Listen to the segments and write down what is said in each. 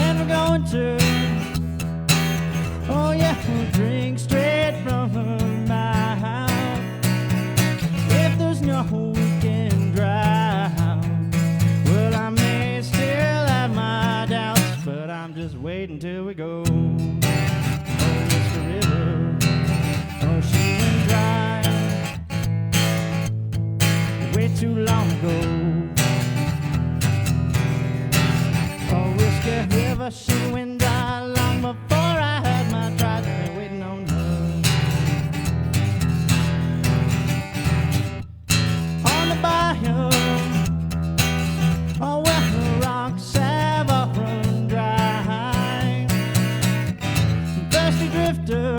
and we're going to, oh yeah, we'll drink straight from my house. If there's no weekend drive, well, I may still have my doubts, but I'm just waiting till we go. Oh, it's the river, oh, she went dry way too long ago. Oh, Whiskey River, she went dry long before I had my tries. Been waiting on her. On the bayou, oh, well, the rocks have all run dry. Thirsty drifter,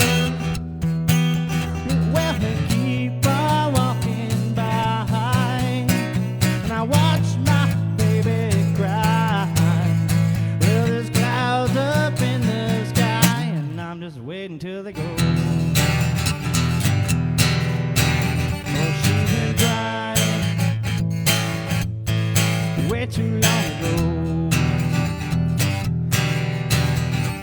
well, they keep on walking by, and I watch my baby cry. Well, there's clouds up in the sky, and I'm just waiting till they go. Oh, she's been dry way too long ago.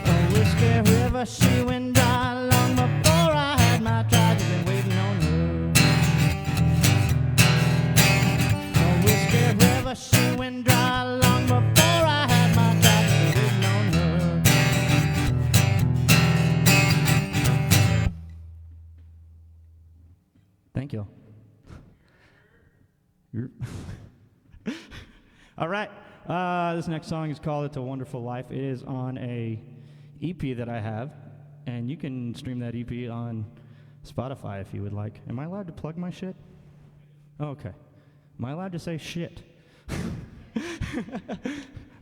Oh, Whiskey River, she went dry long before I had my tries. I've been waiting on her. Oh, Whiskey River, she went dry long before I had my tries. I've been waiting on her. Thank you. All right. This next song is called "It's a Wonderful Life." It is on a EP that I have, and you can stream that EP on Spotify if you would like. Am I allowed to plug my shit? Oh, okay. Am I allowed to say shit?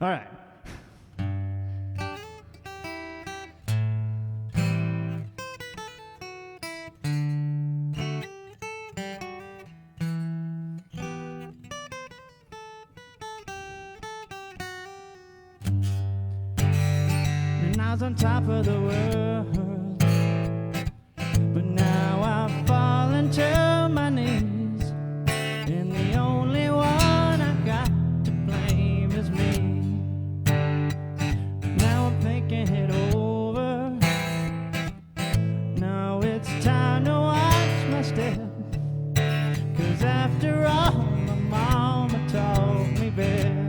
All right. And I was on top of the world, but now I've fallen to my knees, and the only one I got to blame is me. Now I'm thinking it over. Now it's time to watch my step, 'cause after all, my mama taught me best.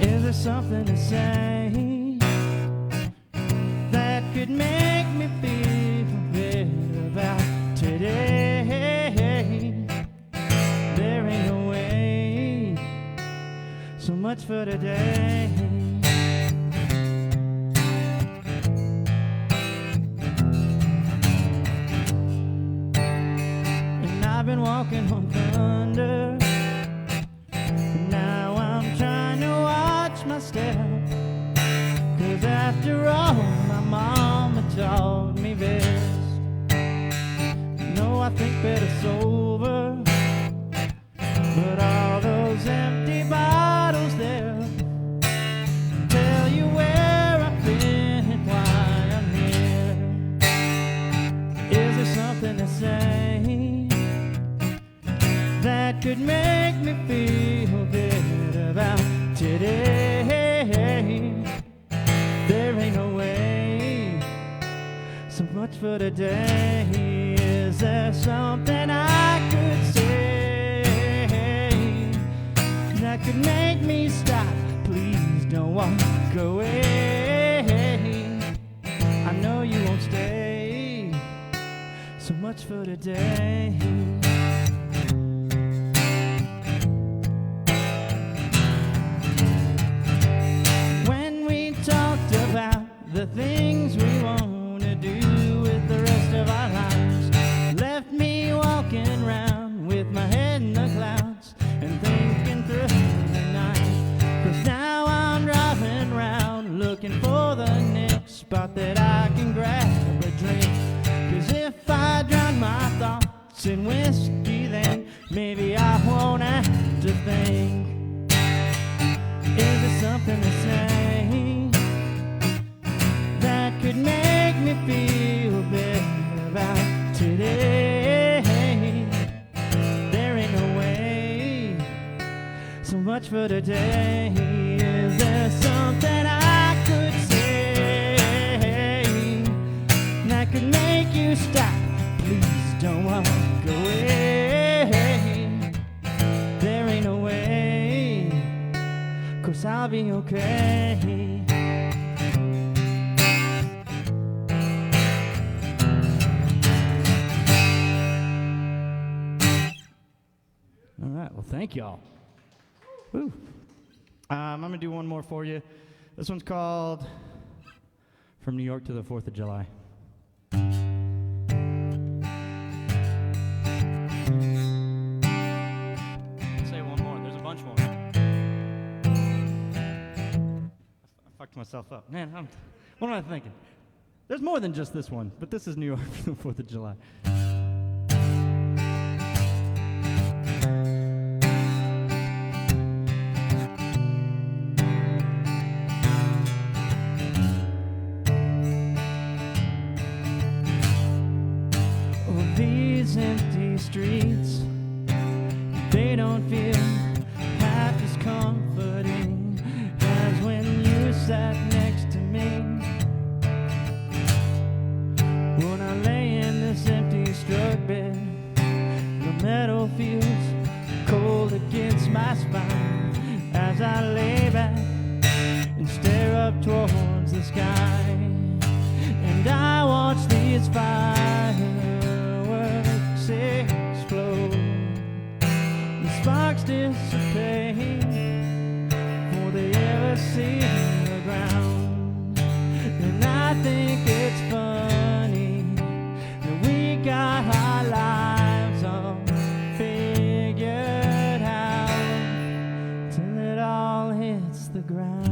Is there something to say that could make me feel better about today? There ain't no way. So much for today. And I've been walking on thunder, and now I'm trying to watch my step, 'cause after all, my mama taught me best. No, I think that it's over, but all those empty bottles there tell you where I've been and why I'm here. Is there something to say that could make me feel better about today? There ain't no way. So much for today. Is there something I could say that could make me stop? Please don't walk away. I know you won't stay. So much for today. The things we want to do with the rest of our lives left me walking around with my head in the clouds and thinking through the night. 'Cause now I'm driving around looking for the next spot that I can grab a drink. 'Cause if I drown my thoughts in whiskey, then maybe I won't have to think. Is there something to say that could make me feel better about today? There ain't no way. So much for today. Is there something Thank y'all. Woo. I'm going to do one more for you. This one's called From New York to the 4th of July. Say one more. There's a bunch more. I fucked myself up. Man, what am I thinking? There's more than just this one, but this is New York for the 4th of July. Oh, these empty streets, they don't feel half as comforting as when you sat next to me. When I lay in this empty struck bed, the metal feels cold against my spine as I lay back and stare up towards the sky. And I watch these fireworks explode, the sparks dissipate before they ever see the ground. And I think it's funny that we got our lives all figured out till it all hits the ground.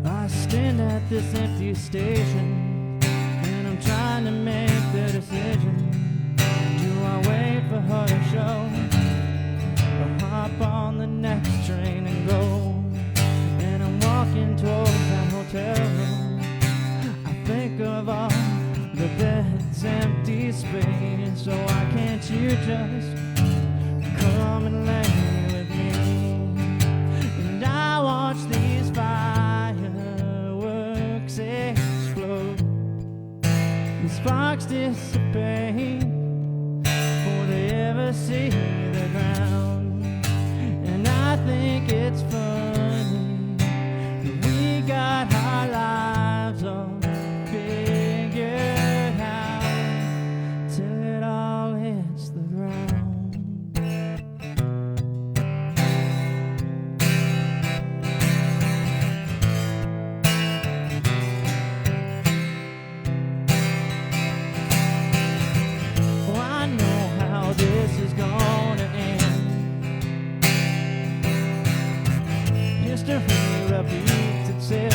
I stand at this empty station and I'm trying to make the decision. Do I wait for her to show or hop on the next train and go? And I'm walking towards that hotel room. I think of all the beds, empty space. So why can't you just come and lay with me? And I watch these fireworks explode, the sparks dissipate before they ever see the ground. And I think it's funny that we got our lives all figured out till it all hits the ground. Oh, I know how this is gonna end. History repeats itself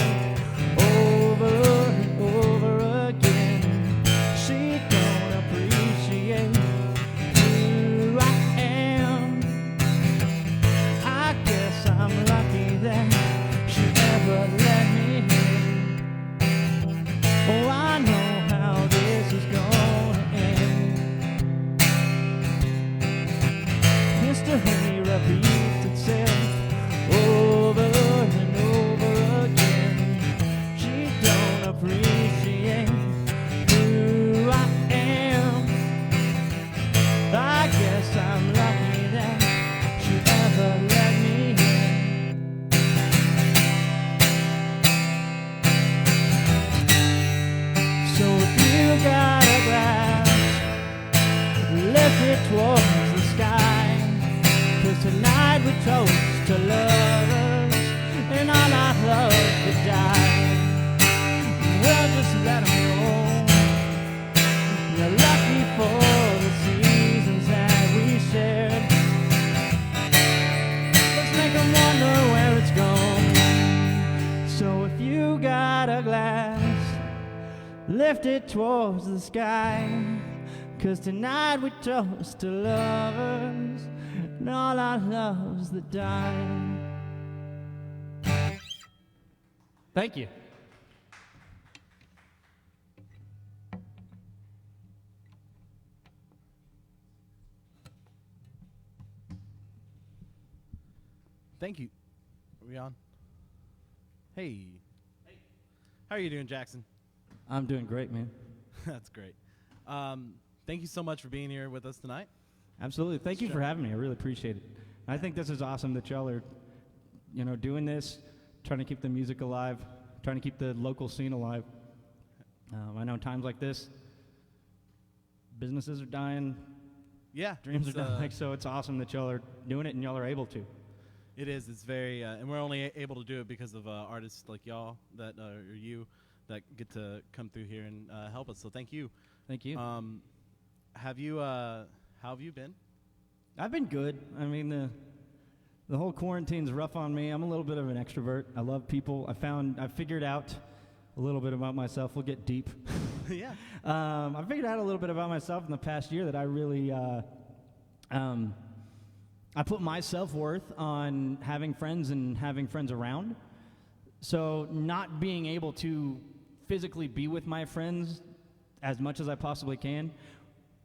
over and over again. She don't appreciate who I am. I guess I'm lucky that she ever let me in. Oh, I know how this is gonna end. History repeats itself over and over again. She don't appreciate who I am. I guess I'm lucky that she ever let me in. So if you got a glass, lift it towards the sky, 'cause tonight we toast to lovers and all our love that died. We'll just let them know you're lucky for the seasons that we shared. Let's make them wonder where it's gone. So if you got a glass, lift it towards the sky, 'cause tonight we toast to lovers and all our loves that died. Thank you. Thank you. Are we on? Hey. How are you doing, Jackson? I'm doing great, man. That's great. Thank you so much for being here with us tonight. Absolutely. Thank you for having me. I really appreciate it. I think this is awesome that y'all are, doing this, trying to keep the music alive, trying to keep the local scene alive. I know times like this, businesses are dying, Yeah, dreams are dying, so it's awesome that y'all are doing it and y'all are able to. It is. It's very, and we're only able to do it because of artists like y'all or you that get to come through here and help us. So thank you. Thank you. How have you been? I've been good. I mean, the whole quarantine's rough on me. I'm a little bit of an extrovert. I love people. I figured out a little bit about myself. We'll get deep. Yeah. I figured out a little bit about myself in the past year that I really, I put my self-worth on having friends and having friends around. So not being able to physically be with my friends as much as I possibly can,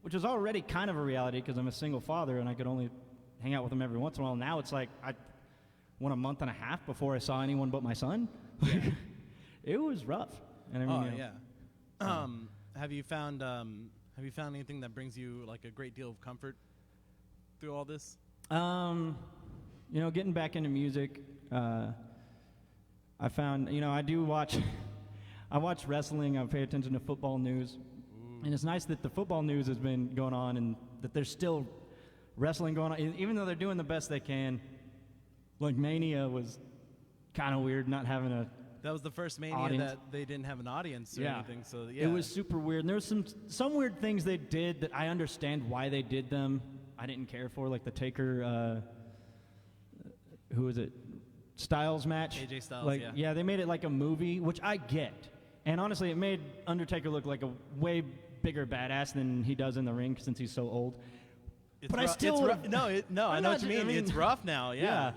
which is already kind of a reality because I'm a single father and I could only hang out with them every once in a while. Now it's like I went a month and a half before I saw anyone but my son. Yeah. It was rough. And I mean, yeah. Have you found anything that brings you like a great deal of comfort through all this? Getting back into music, I found, I watch wrestling, I pay attention to football news, and it's nice that the football news has been going on and that there's still wrestling going on, even though they're doing the best they can. Like Mania was kind of weird not having a That was the first Mania audience. that they didn't have an audience or anything. So yeah, it was super weird. And there was some weird things they did that I understand why they did them. I didn't care for, like the Taker, who was it? Styles match. AJ Styles. Yeah, they made it like a movie, which I get. And honestly, it made Undertaker look like a way bigger badass than he does in the ring since he's so old. But I still I know what you mean. It's rough now. Yeah.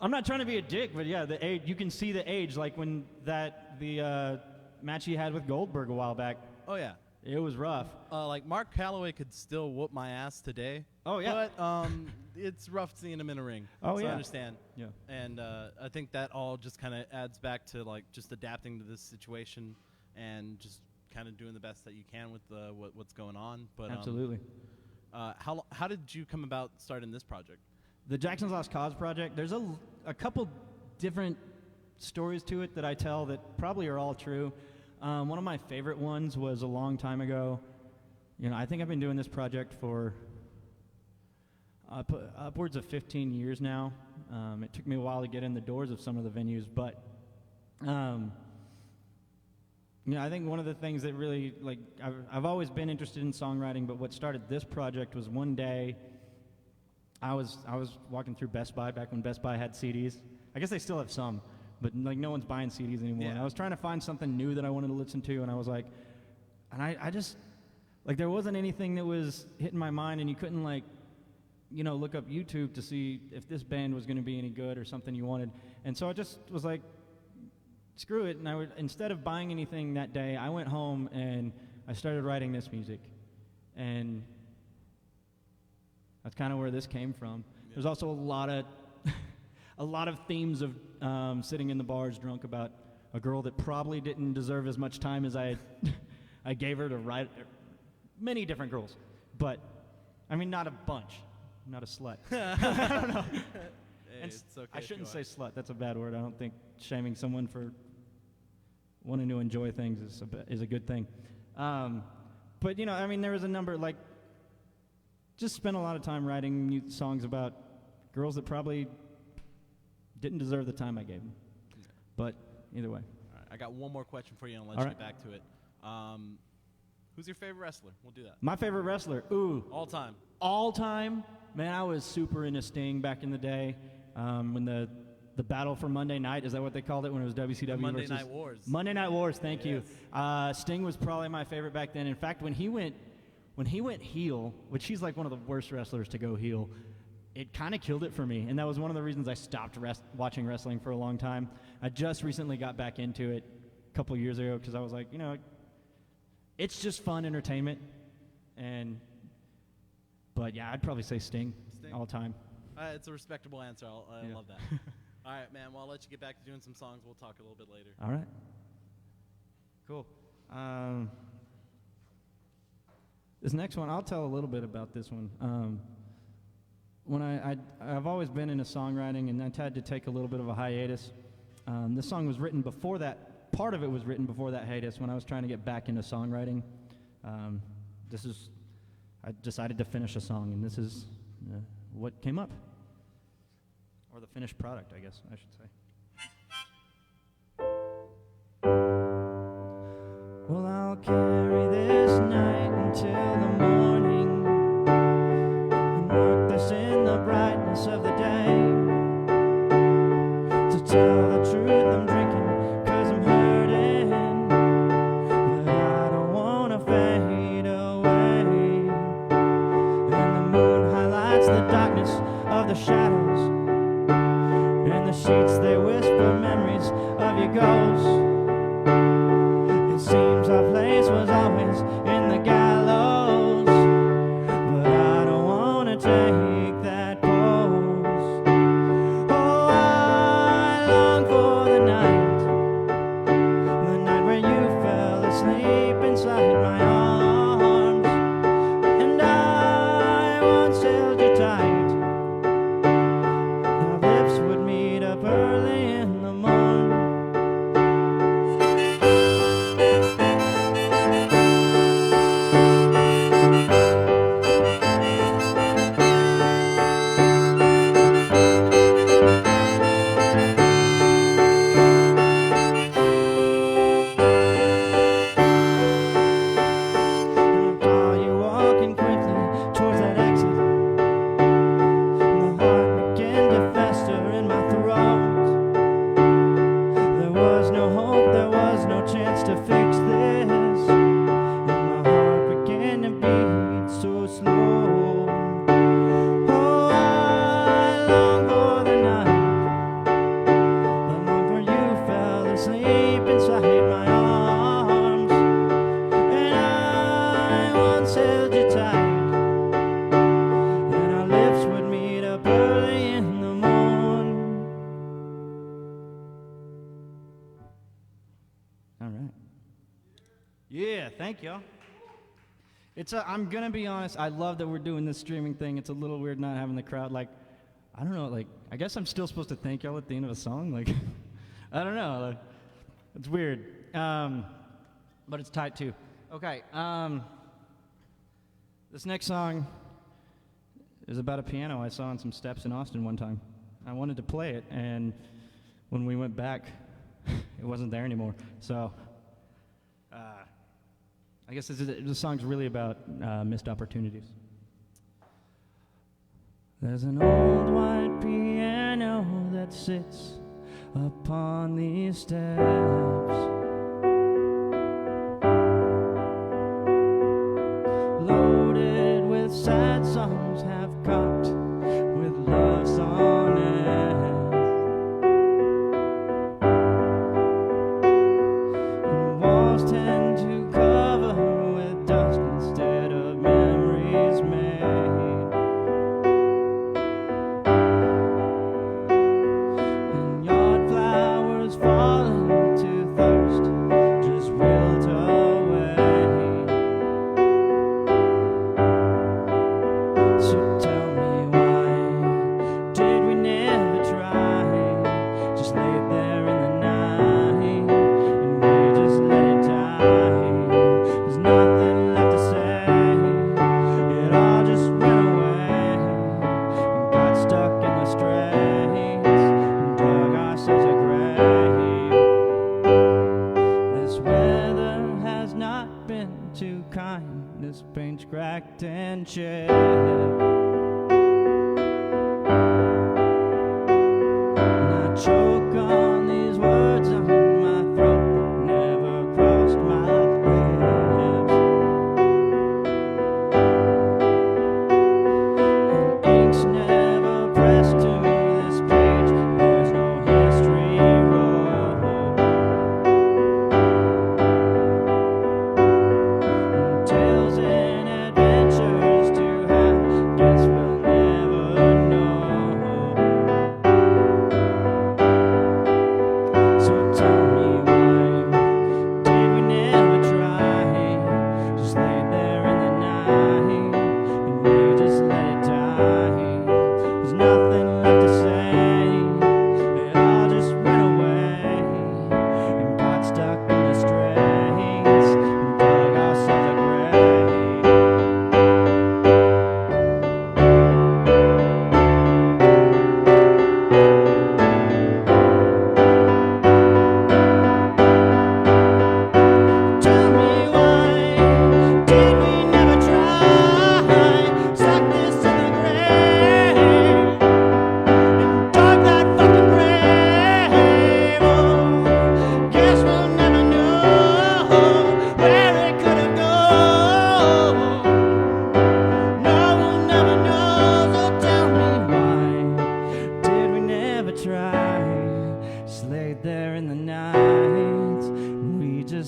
I'm not trying to be a dick, but yeah, the age, you can see the age, like when the match he had with Goldberg a while back. Oh yeah. It was rough. Like Mark Calloway could still whoop my ass today. Oh yeah. But it's rough seeing him in a ring. Oh so yeah. I understand. Yeah. And I think that all just kind of adds back to like just adapting to this situation and just kind of doing the best that you can with what's going on. But absolutely. How did you come about starting this project? The Jackson's Lost Cause project, there's a couple different stories to it that I tell that probably are all true. One of my favorite ones was a long time ago. I think I've been doing this project for upwards of 15 years now. It took me a while to get in the doors of some of the venues, but I think one of the things that really, like, I've always been interested in songwriting, but what started this project was one day I was walking through Best Buy back when Best Buy had CDs. I guess they still have some, but like no one's buying CDs anymore. Yeah. And I was trying to find something new that I wanted to listen to, and I was like, and I just, like, there wasn't anything that was hitting my mind, and you couldn't look up YouTube to see if this band was going to be any good or something you wanted. And so I just was like, screw it. And instead of buying anything that day, I went home and I started writing this music. And that's kind of where this came from. Yeah. There's also a lot of themes of sitting in the bars drunk about a girl that probably didn't deserve as much time as I gave her to write. Many different girls, but I mean not a bunch, not a slut. I don't know. Hey, it's okay. I shouldn't say slut. That's a bad word. I don't think shaming someone for wanting to enjoy things is a good thing. But there was a number, like, just spent a lot of time writing songs about girls that probably didn't deserve the time I gave them. Yeah. But either way. All right, I got one more question for you, and I'll let you get back to it. Who's your favorite wrestler? We'll do that. My favorite wrestler? Ooh. All time. All time? Man, I was super into Sting back in the day. When the battle for Monday Night, is that what they called it when it was WCW Monday Night Wars. Monday Night Wars, thank you. Sting was probably my favorite back then. In fact, when he went heel, which he's like one of the worst wrestlers to go heel, it kind of killed it for me. And that was one of the reasons I stopped watching wrestling for a long time. I just recently got back into it a couple years ago because I was like, it's just fun entertainment. But yeah, I'd probably say Sting. All time. It's a respectable answer. I love that. All right, man. Well, I'll let you get back to doing some songs. We'll talk a little bit later. All right. Cool. This next one, I'll tell a little bit about this one. when I've always been into songwriting, and I had to take a little bit of a hiatus. This song was written before that. Part of it was written before that hiatus when I was trying to get back into songwriting. I decided to finish a song, and this is what came up, or the finished product, I guess I should say. Well, I'll carry this night until the morning and work this in the brightness of the day. To tell the truth, I'm drinking 'cause I'm hurting, but I don't wanna fade away. And the moon highlights the darkness of the shadows, and the sheets, they whisper memories of your ghosts. It seems our place was always in the gallows, but I don't wanna take that pose. Oh, I long for the night where you fell asleep inside my arms, and I once held you tight. Our lips would meet up early in the morning. To fix this, and my heart began to beat so slow. Oh, I long for the night, the long where you fell asleep inside my arms, and I once held you tight, and our lips would meet up early in the morning. All right. Yeah, thank y'all. I'm gonna be honest, I love that we're doing this streaming thing. It's a little weird not having the crowd. Like, I don't know, like, I guess I'm still supposed to thank y'all at the end of a song. Like, I don't know. Like, it's weird. But it's tight too. Okay, this next song is about a piano I saw on some steps in Austin one time. I wanted to play it, and when we went back, it wasn't there anymore. So, I guess the song's really about missed opportunities. There's an old white piano that sits upon these steps, loaded with sad songs, half cocked with love sonnets, and walls tend to cover with dust instead of memories made. And yard flowers falling to thirst just wilt away. So tell me, why did we never try? Just lay there in the night, and we just let it die. There's nothing left to say. It all just went away and got stuck in the straits and dug ourselves a grave. This weather has not been too kind. This paint's cracked and chipped, and I choke on these words on my throat that never crossed my lips. And ink's never pressed to this page. There's no history wrote. And tales and adventures to have gets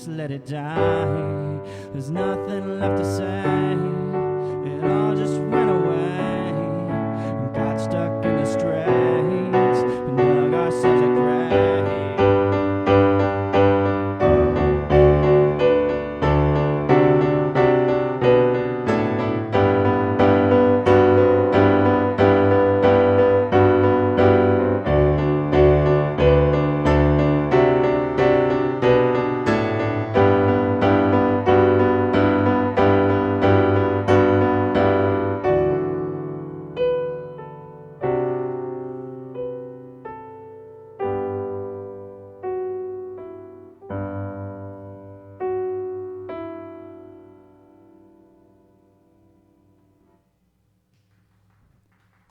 just let it die. There's nothing left to say. It all just went away. And got stuck in the straits and dug ourselves a grave.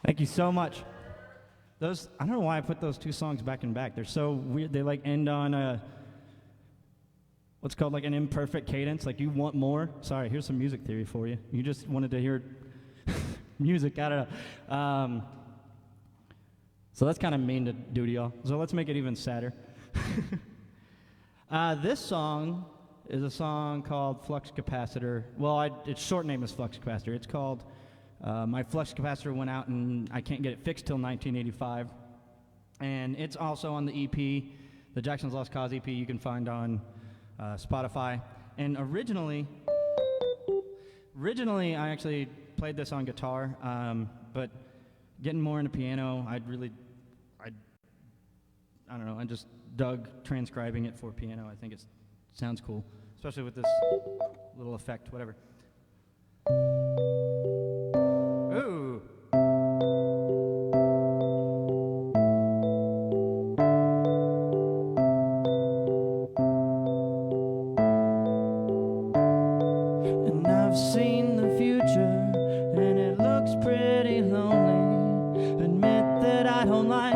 Thank you so much. Those, I don't know why I put those two songs back and back. They're so weird. They like end on a, what's called like an imperfect cadence. Like you want more. Sorry, here's some music theory for you. You just wanted to hear music. I don't know. So that's kind of mean to do to y'all. So let's make it even sadder. This song is a song called Flux Capacitor. Well, its short name is Flux Capacitor. It's called My Flux Capacitor Went Out and I Can't Get It Fixed Till 1985. And it's also on the EP, the Jackson's Lost Cause EP you can find on Spotify. And originally I actually played this on guitar, but getting more into piano, I don't know, I just dug transcribing it for piano. I think it sounds cool, especially with this little effect, whatever. Ooh. And I've seen the future, and it looks pretty lonely. Admit that I don't like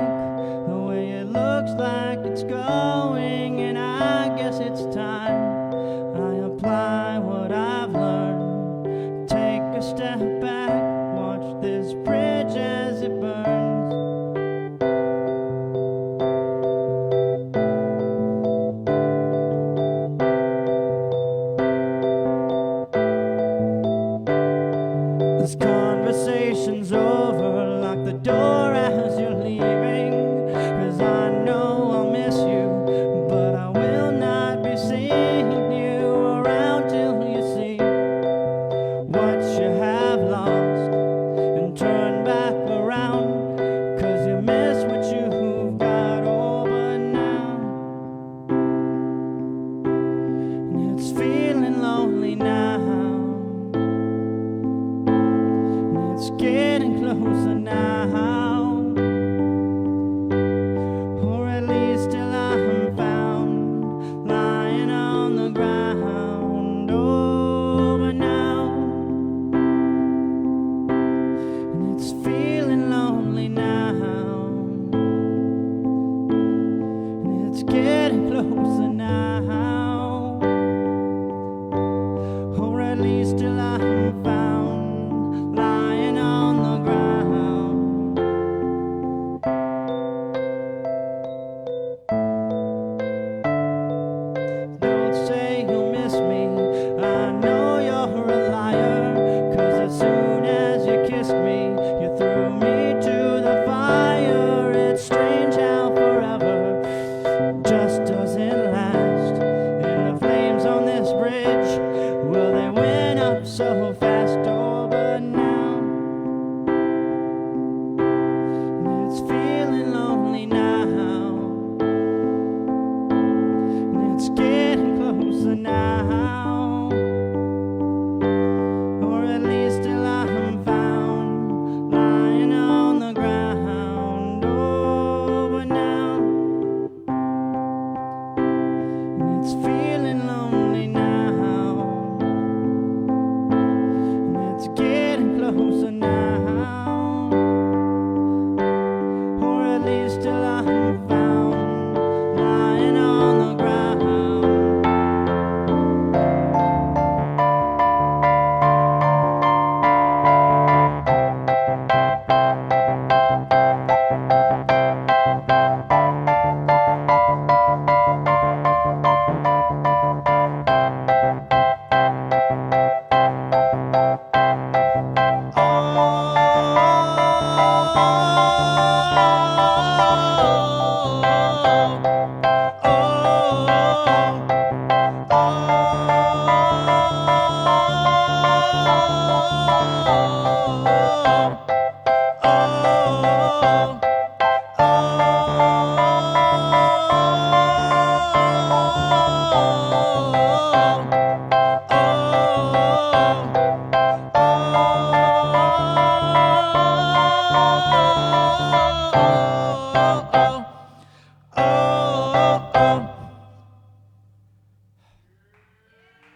the way it looks like it's going, and I guess it's time I apply what I've learned. Take a step back, watch this bridge as it burns. This conversation's over, lock the door as you're leaving, 'cause I know I'll miss you, but I will not be seeing you around till you see what you have lost and turn back around, 'cause you miss what you've got over now. And it's feeling lonely now, and it's getting closer now.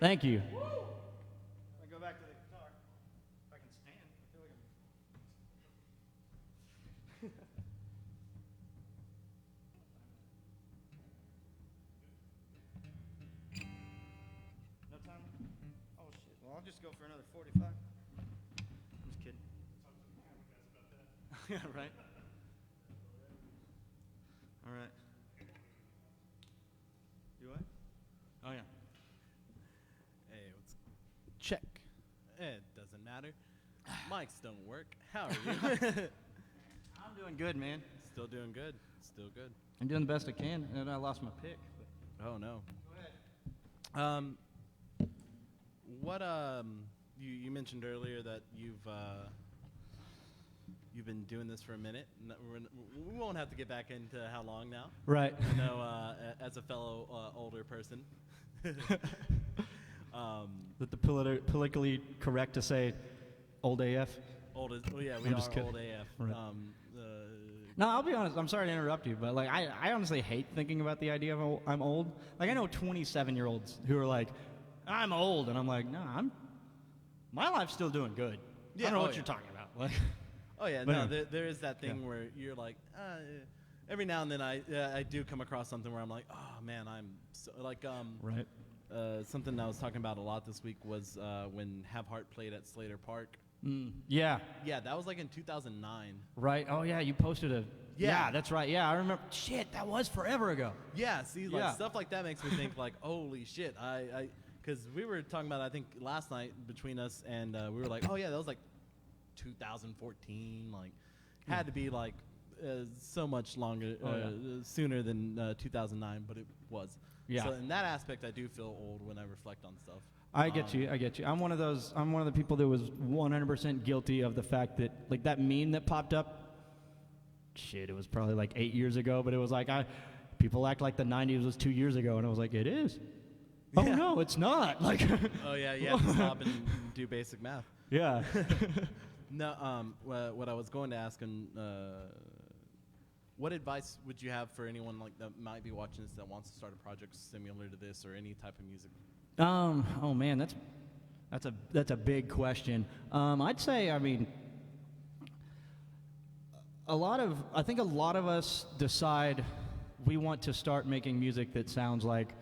Thank you. I go back to the guitar. If I can stand. I feel like no time? Oh shit. Well, I'll just go for another 45. I'm just kidding. Yeah, right. All right. You what? Oh yeah. Hey, let's check. It doesn't matter. Mics don't work. How are you? I'm doing good, man. Still doing good. Still good. I'm doing the best I can, and I lost my pick. Oh no. Go ahead. What you mentioned earlier that you've been doing this for a minute. We won't have to get back into how long now. Right. I know as a fellow older person. Is it the politically correct to say old AF? Old as, well, yeah, we I'm are just kidding. old AF. Right. Uh, No, I'll be honest. I'm sorry to interrupt you, but like I honestly hate thinking about the idea of I'm old. Like I know 27-year-olds who are like, I'm old, and I'm like, no, my life's still doing good. Yeah, I don't know oh, what yeah. you're talking about. Like, Oh yeah, But no, anyway. there is that thing Yeah. where you're like, every now and then I do come across something where I'm like, oh man, I'm so, like right. something I was talking about a lot this week was when Have Heart played at Slater Park. Yeah. Yeah, that was like in 2009. Right. Oh yeah, you posted a. Yeah. That's right. Yeah, I remember. Shit, that was forever ago. Yeah, see, like Yeah. stuff like that makes me think like, holy shit, because we were talking about I think last night between us and we were like, oh yeah, that was like 2014, like had to be like so much longer, sooner than 2009, but it was. Yeah. So in that aspect, I do feel old when I reflect on stuff. I get you. I get you. I'm one of the people that was 100% guilty of the fact that like that meme that popped up. Shit, it was probably like 8 years ago, but it was like people act like the 90s was 2 years ago, and I was like, it is. Oh Yeah. no, it's not. Like. Oh yeah, you have to stop and do basic math. Yeah. No, what I was going to ask, and what advice would you have for anyone like that might be watching this that wants to start a project similar to this or any type of music? Oh man, that's a big question. I'd say, I mean, I think a lot of us decide we want to start making music that sounds like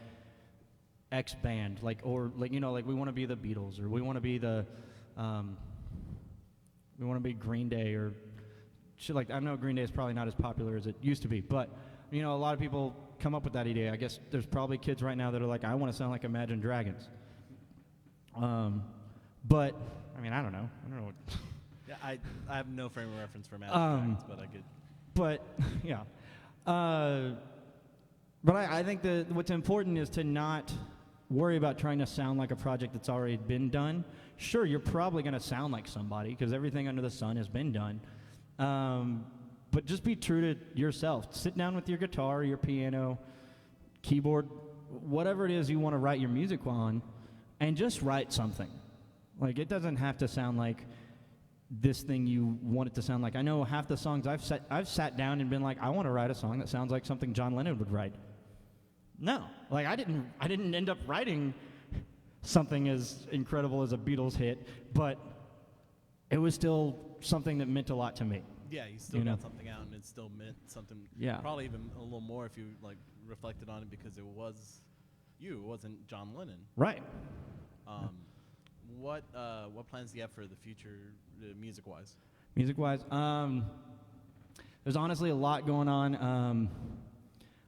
X band, like we want to be the Beatles, or we want to be we want to be Green Day, or shit like. I know Green Day is probably not as popular as it used to be, but a lot of people come up with that idea. I guess there's probably kids right now that are like, I want to sound like Imagine Dragons. But I mean, I don't know. What Yeah, I have no frame of reference for Imagine Dragons, but I could. But yeah, but I think that what's important is to not worry about trying to sound like a project that's already been done. Sure, you're probably going to sound like somebody because everything under the sun has been done. But just be true to yourself. Sit down with your guitar, your piano, keyboard, whatever it is you want to write your music on, and just write something. Like, it doesn't have to sound like this thing you want it to sound like. I know half the songs I've sat down and been like, I want to write a song that sounds like something John Lennon would write. No, like I didn't end up writing something as incredible as a Beatles hit, but it was still something that meant a lot to me. Yeah, you still got something out, and it still meant something. Yeah. Probably even a little more if you like reflected on it because it was you. It wasn't John Lennon. Right. What plans do you have for the future, music-wise? Music-wise, there's honestly a lot going on.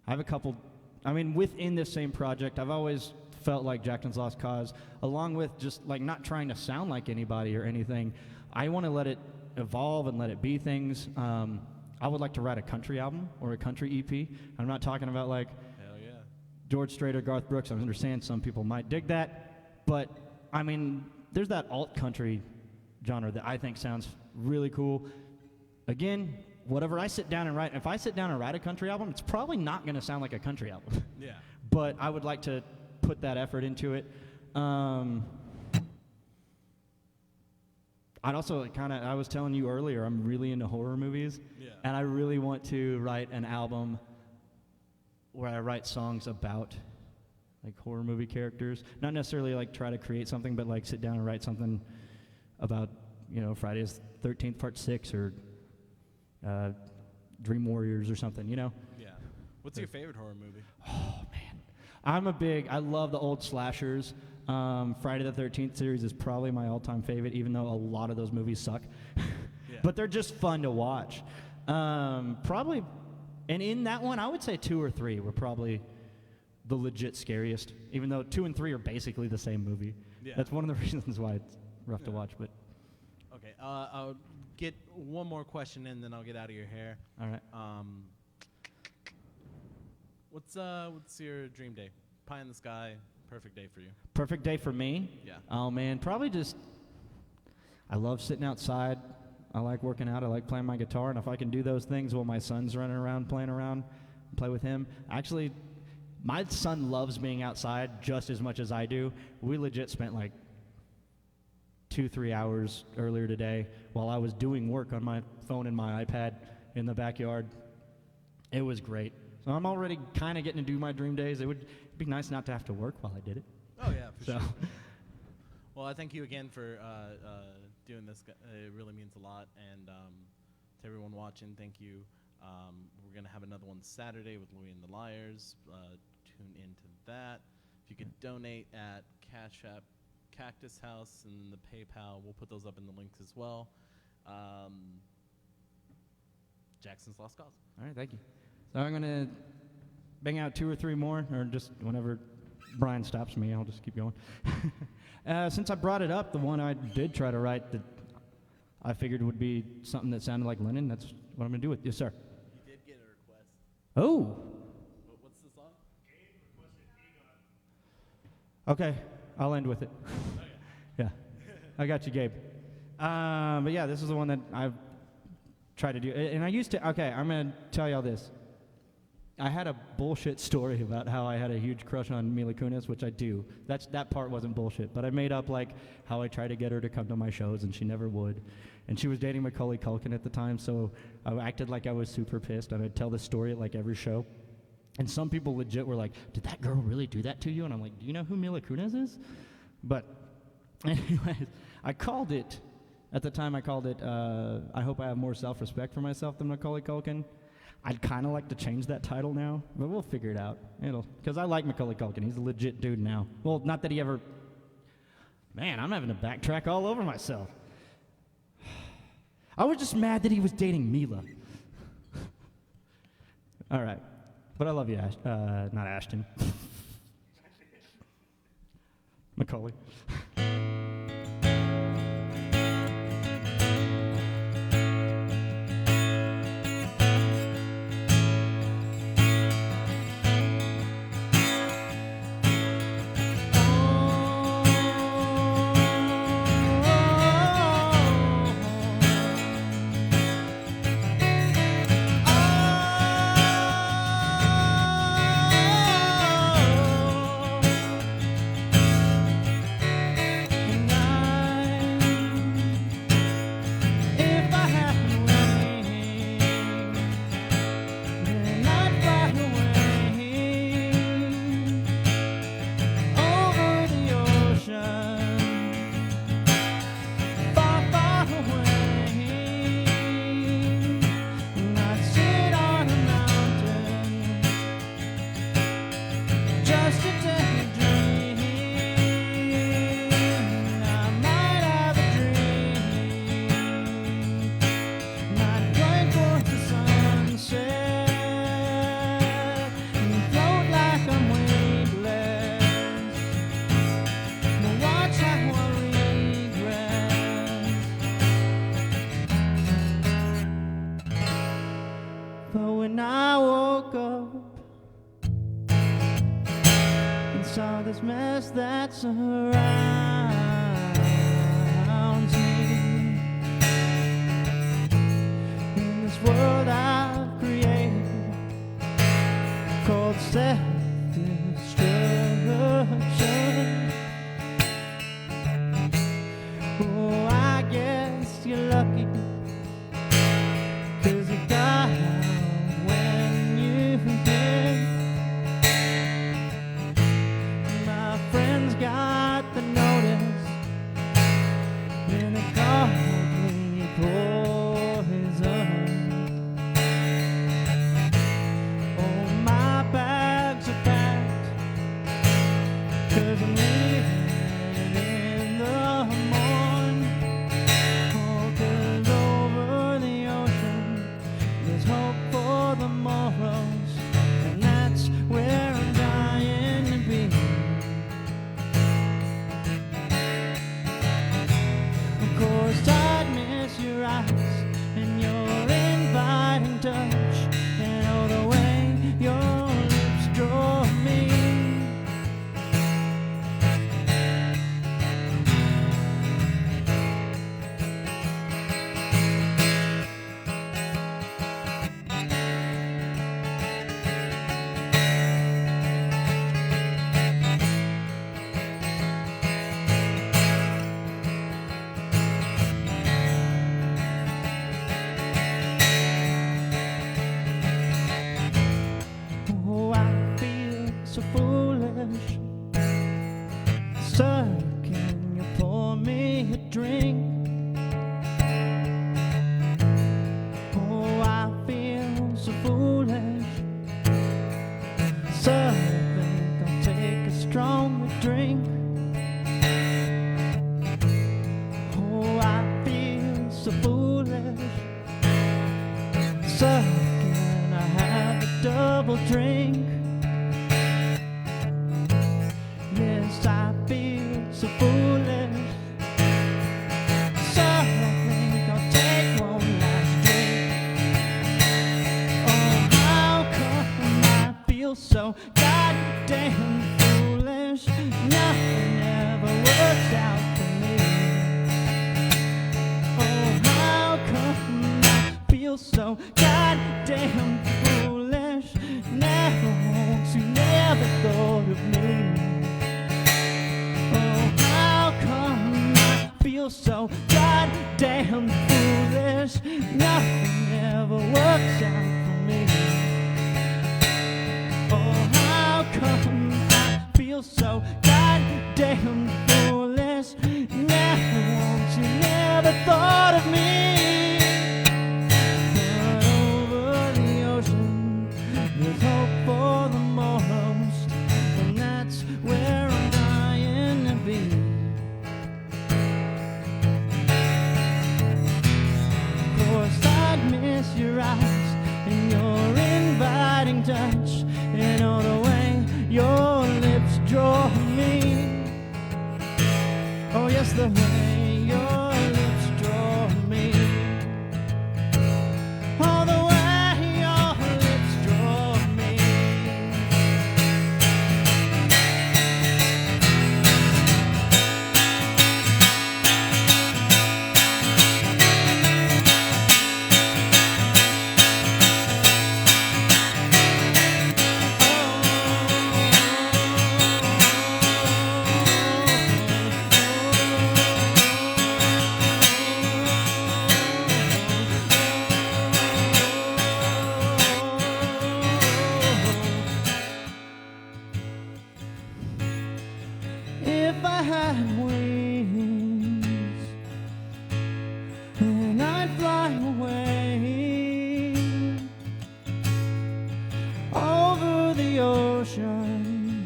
I have a couple. I mean, within this same project, I've always felt like Jackson's Lost Cause, along with just like not trying to sound like anybody or anything. I want to let it evolve and let it be things. I would like to write a country album or a country EP. I'm not talking about like Hell yeah. George Strait or Garth Brooks. I understand some people might dig that, but I mean, there's that alt country genre that I think sounds really cool. Again, whatever I sit down and write, if I sit down and write a country album, it's probably not going to sound like a country album. Yeah. But I would like to put that effort into it. I'd also I was telling you earlier, I'm really into horror movies. Yeah. And I really want to write an album where I write songs about like horror movie characters. Not necessarily like try to create something, but like sit down and write something about, Friday's 13th Part 6 or Dream Warriors or something, Yeah. What's your favorite horror movie? Oh, man. I love the old slashers. Friday the 13th series is probably my all-time favorite, even though a lot of those movies suck. Yeah. But they're just fun to watch. Probably, and in that one, I would say 2 or 3 were probably the legit scariest, even though 2 and 3 are basically the same movie. Yeah. That's one of the reasons why it's rough to watch. But Okay, I'll get one more question in, then I'll get out of your hair. all right. What's your dream day? Pie in the sky, perfect day for you. Perfect day for me? Yeah. Oh, man, probably just, I love sitting outside. I like working out. I like playing my guitar. And if I can do those things while my son's running around, playing around, play with him. Actually, my son loves being outside just as much as I do. We legit spent like 2-3 hours earlier today while I was doing work on my phone and my iPad in the backyard. It was great. So I'm already kind of getting to do my dream days. It would be nice not to have to work while I did it. Oh, yeah, for So, sure. Well, I thank you again for doing this. It really means a lot. And to everyone watching, thank you. We're going to have another one Saturday with Louie and the Liars. Tune into that. If you could donate at Cash App, Cactus House, and the PayPal, we'll put those up in the links as well. Jackson's Lost Cause. all right, thank you. So I'm going to bang out 2 or 3 more, or just whenever Brian stops me, I'll just keep going. Since I brought it up, the one I did try to write that I figured would be something that sounded like Lennon, that's what I'm going to do with. Yes, sir. You did get a request. Oh, What's the song? okay. I'll end with it. Okay. Yeah, I got you, Gabe. But yeah, this is the one that I've tried to do. And I used to, okay, I'm going to tell y'all this. I had a bullshit story about how I had a huge crush on Mila Kunis, which I do. That part wasn't bullshit, but I made up like how I tried to get her to come to my shows and she never would. And she was dating Macaulay Culkin at the time, so I acted like I was super pissed, and I'd tell this story at like every show. And some people legit were like, did that girl really do that to you? And I'm like, do you know who Mila Kunis is? But anyways, I called it, at the time I called it, I Hope I Have More Self-Respect for Myself Than Macaulay Culkin. I'd kind of like to change that title now, but we'll figure it out. Because I like Macaulay Culkin. He's a legit dude now. Well, not that he ever... Man, I'm having to backtrack all over myself. I was just mad that he was dating Mila. All right. But I love you, not Ashton. Macaulay. When I woke up and saw this mess that surrounds me, in this world I've created called self-destruction. Oh, I guess you're lucky, 'cause you got me a drink. Oh, I feel so foolish. So I think I'll take a stronger drink. Oh, I feel so foolish. So can I have a double drink? Yes, I feel so foolish. So I think I'll take one last drink. Oh, how come I feel so goddamn foolish? Nothing ever works out for me. Oh, how come I feel so goddamn foolish? Never once you never thought of me. Feel so goddamn foolish. Nothing ever works out for me. Oh, how come I feel so goddamn foolish? Never once you never thought of me. But over the ocean, there's hope for the most, and that's where I'm dying to be. Miss your eyes and your inviting touch, and all the way your lips draw me. Oh yes, the way your lips draw me. All the way your lips draw me. If I had wings, then I'd fly away over the ocean,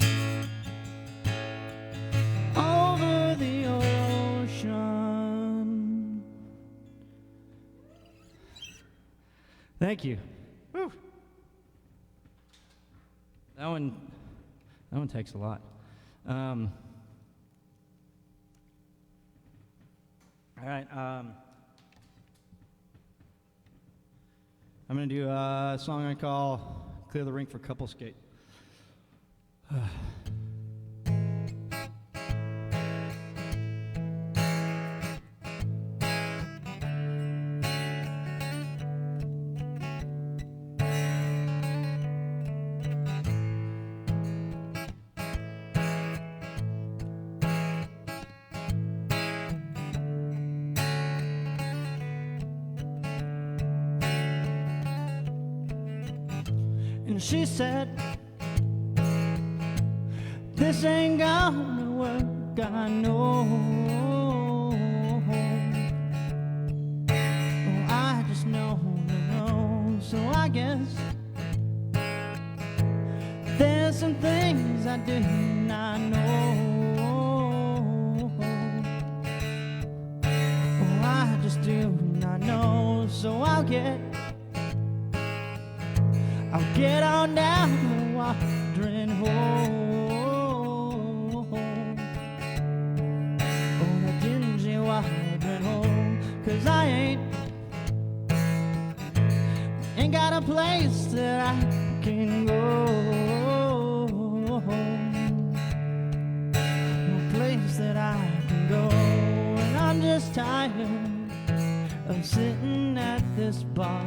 over the ocean. Thank you. Whew. That one takes a lot. All right, I'm going to do a song I call Clear the Rink for Couple Skate. And she said, this ain't gonna work, I know. Oh, I just know, so I guess there's some things I did not know. Oh, I just do not know, so I'll get on down the wandering hole. Oh, that dingy wandering hole. 'Cause I ain't got a place that I can go. No place that I can go. And I'm just tired of sitting at this bar,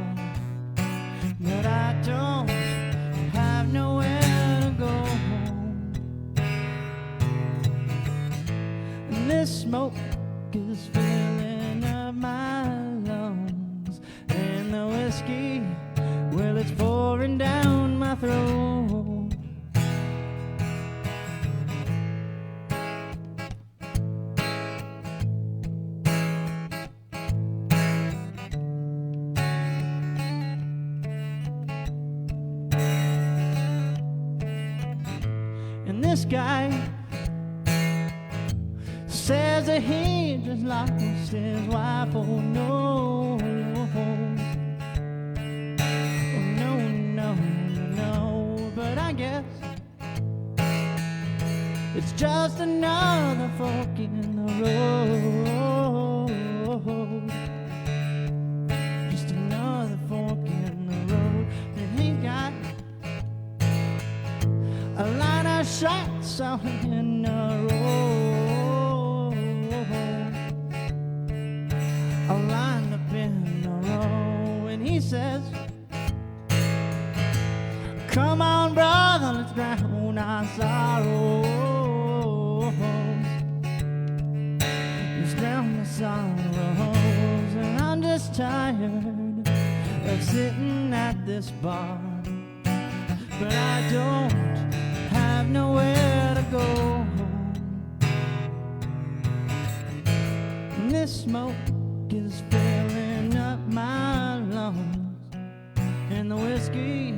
but I don't have nowhere to go. And this smoke is filling up my lungs, and the whiskey, well, it's pouring down my throat. this guy says that he just lost his wife. Oh no, oh no, no, no. But I guess it's just another fork in the road. Just another fork in the road. And he got a line of shots out in the road. A line up in the road. And he says, come on, brother, let's drown our sorrows. Let's drown the sorrows. And I'm just tired of sitting at this bar, but I don't have nowhere to go. And this smoke is filling up my lungs, and the whiskey,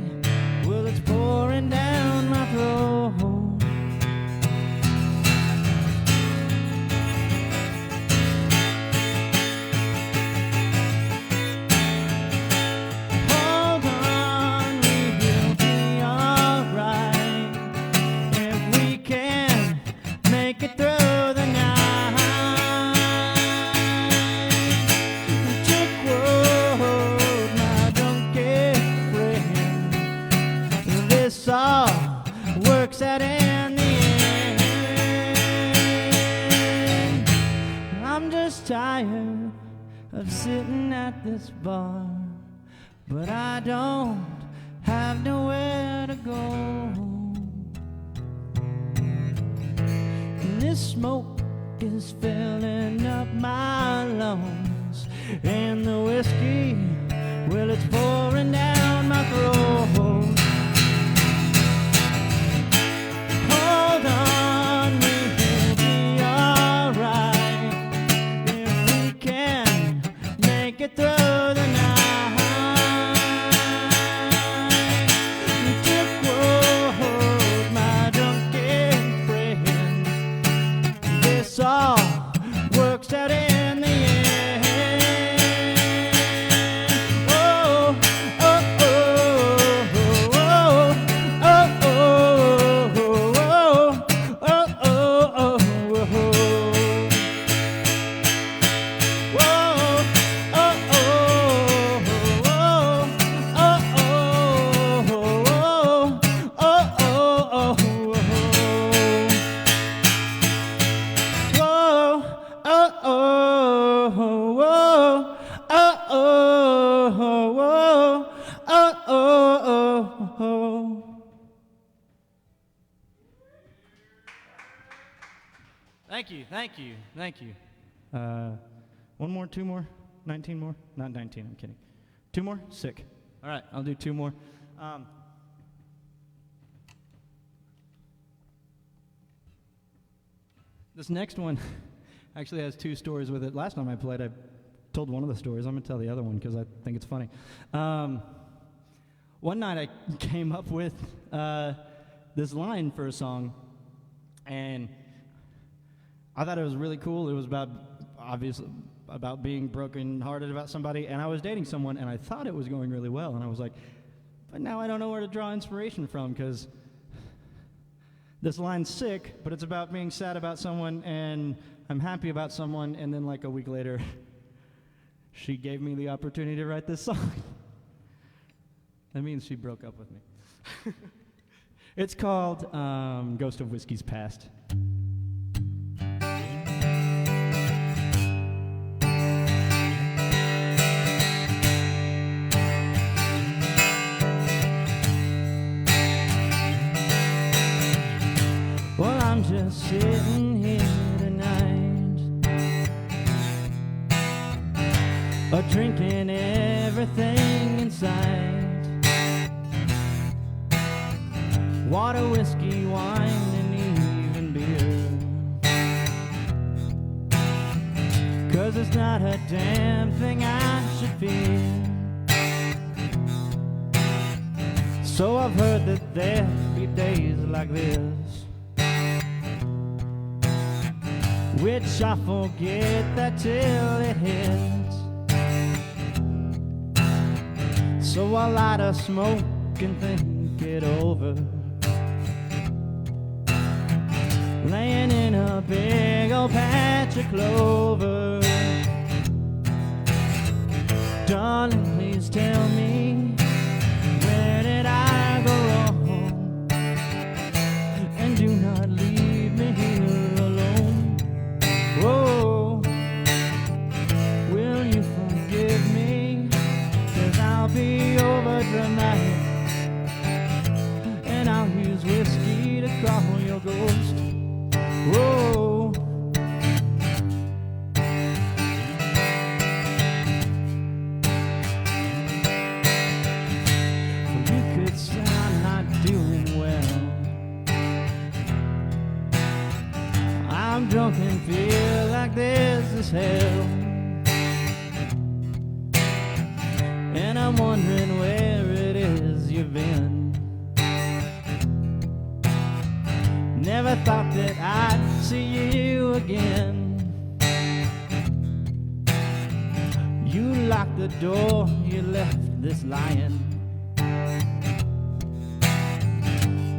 well, it's pouring down my throat. Hold on, we will be alright if we can make it through the night. To quote my drunken friend, this all works out in the end. I'm just tired of sitting at this bar, but I don't have nowhere to go. And this smoke is filling up my lungs, and the whiskey, well, it's pouring down my throat. Hold on, we will be alright if we can make it through the night. To quote my drunken friend, this all works out in the end. Oh, oh, oh, oh, oh, oh, oh, oh, oh, oh. Thank you, thank you, thank you. One more, two more, 19 more? Not 19, I'm kidding. Two more? Sick. All right, I'll do two more. This next one actually has two stories with it. Last time I played, I told one of the stories. I'm going to tell the other one because I think it's funny. One night I came up with this line for a song, and I thought it was really cool. It was obviously about being broken-hearted about somebody, and I was dating someone, and I thought it was going really well, and I was like, but now I don't know where to draw inspiration from, because this line's sick, but it's about being sad about someone, and I'm happy about someone, and then like a week later, she gave me the opportunity to write this song. That means she broke up with me. It's called Ghost of Whiskey's Past. Well, I'm just sitting here tonight, drinking everything in sight. Water, whiskey, wine, and even beer. 'Cause it's not a damn thing I should fear. So I've heard that there'll be days like this, which I forget that till it hits. So I light a smoke and think it over, laying in a big old patch of clover. Darling, please tell me, where did I go wrong? And do not leave me here alone. Whoa, will you forgive me? 'Cause I'll be over dramatic, and I'll use whiskey to call your ghost. Whoa, you could say I'm not doing well. I'm drunk and feel like this is hell, and I'm wondering where it is you've been. Never thought that I'd see you again. You locked the door, you left this lying.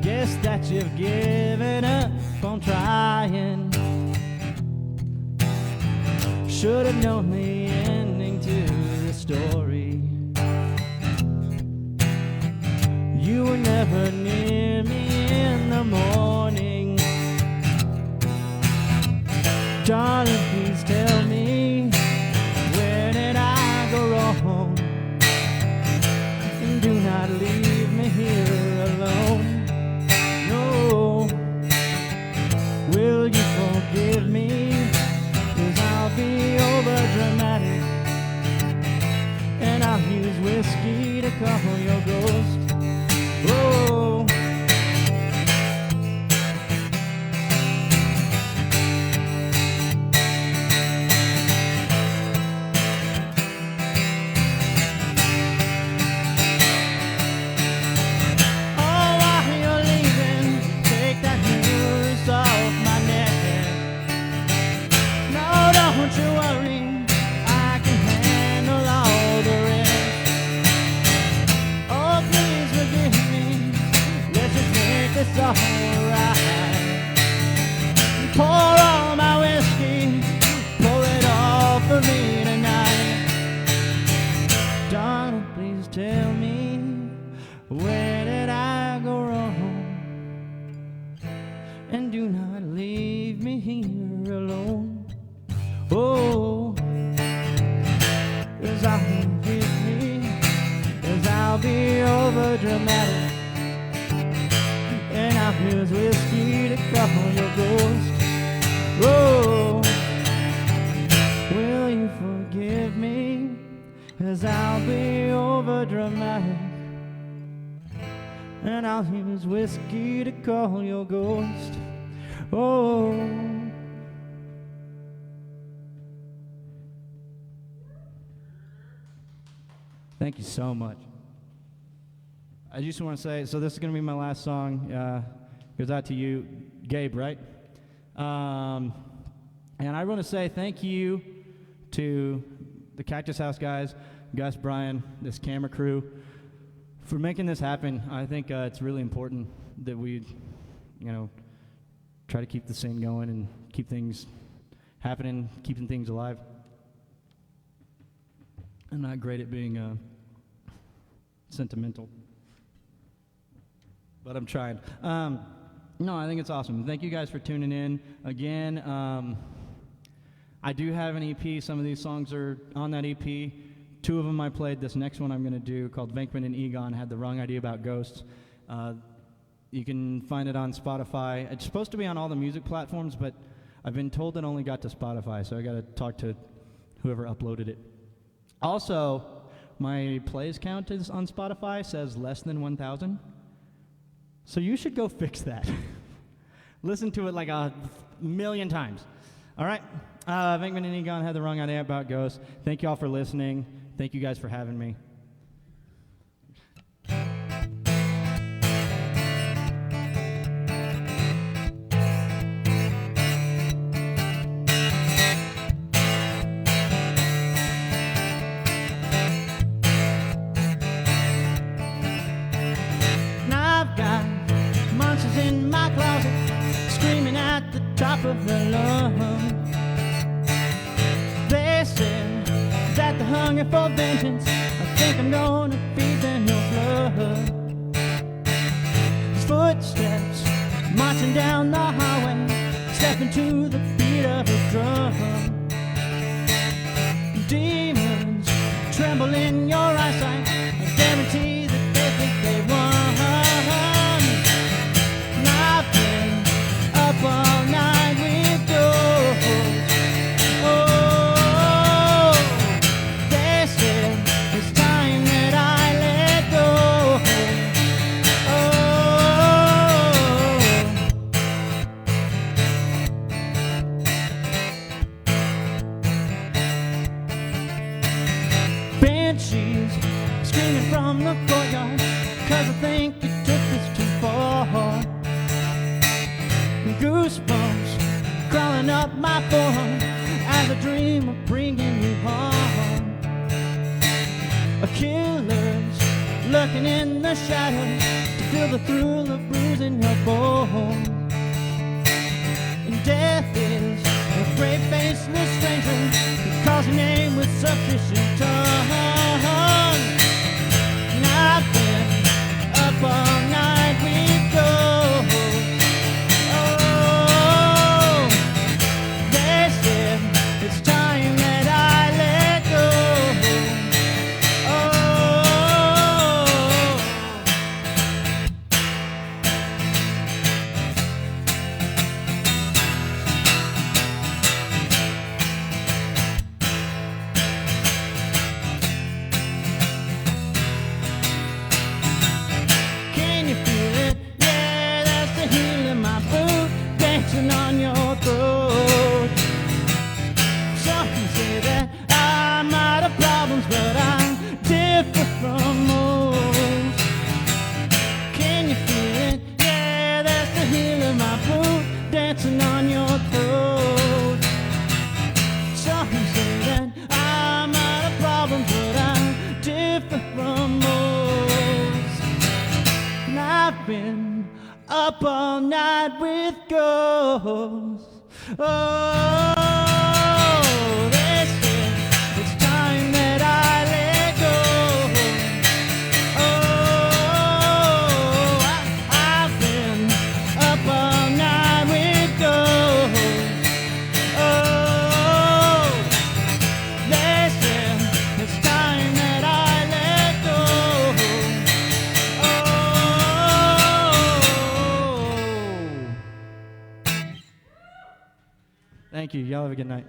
Guess that you've given up on trying. Should have known the ending to the story. You were never near me in the morning. Darling, please tell me, where did I go wrong? And do not leave me here alone. No, will you forgive me? 'Cause I'll be over dramatic, and I'll use whiskey to call your ghost. Whoa, don't you worry, I can handle all the rest. Oh, please forgive me, let's just make this alright. Pour all my whiskey, pour it all for me tonight. Darling, please tell me, where did I go wrong? And do not leave me here alone. Oh, 'cause I won't give me, 'cause I'll be over dramatic, and I'll use whiskey to cover your ghost. Oh, will you forgive me? 'Cause I'll be over dramatic, and I'll use whiskey to call your ghost. Oh, thank you so much. I just want to say, so this is going to be my last song. Goes out to you, Gabe, right? And I want to say thank you to the Cactus House guys, Gus, Brian, this camera crew, for making this happen. I think it's really important that we, try to keep the scene going and keep things happening, keeping things alive. I'm not great at being sentimental, but I'm trying. No, I think it's awesome. Thank you guys for tuning in. Again, I do have an EP. Some of these songs are on that EP. 2 of them I played. This next one I'm going to do, called Venkman and Egon, had the wrong idea about ghosts. You can find it on Spotify. It's supposed to be on all the music platforms, but I've been told it only got to Spotify, so I got to talk to whoever uploaded it. Also, my plays count is on Spotify says less than 1,000. So you should go fix that. Listen to it like 1,000,000 times. All right. Venkman and Egon had the wrong idea about ghosts. Thank you all for listening. Thank you guys for having me. hunger for vengeance. I think I'm gonna feed them your blood. Footsteps marching down the highway, stepping to the beat of a drum. Demons tremble in your eyesight. I guarantee that they think they won. And I've been up all night with ghosts. Oh, they said it's time that I let go. Banshees screaming from the courtyard, 'cause I think you took this too far. Goosebumps crawling up my forearm as I dream of bringing you home. Killers lurking in the shadows to feel the thrill of bruising your bones. And death is a great faceless stranger who calls your name with sufficient tongue. And I've been up all night with ghosts. Oh, they said it's time that I let go. Oh, can you feel it? Yeah, that's the heel of my boot dancing on your throat. Some say that I'm out of problems, but I'm different from most. Can you feel it? Yeah, that's the heel of my boot dancing on your throat. Some say that I'm out of problems, but I'm different from most. And I've been up all night with ghosts. Oh, they said it's time that I let go. Oh, I've been up all night with ghosts. Oh, they said it's time that I let go. Oh. Thank you. Y'all have a good night.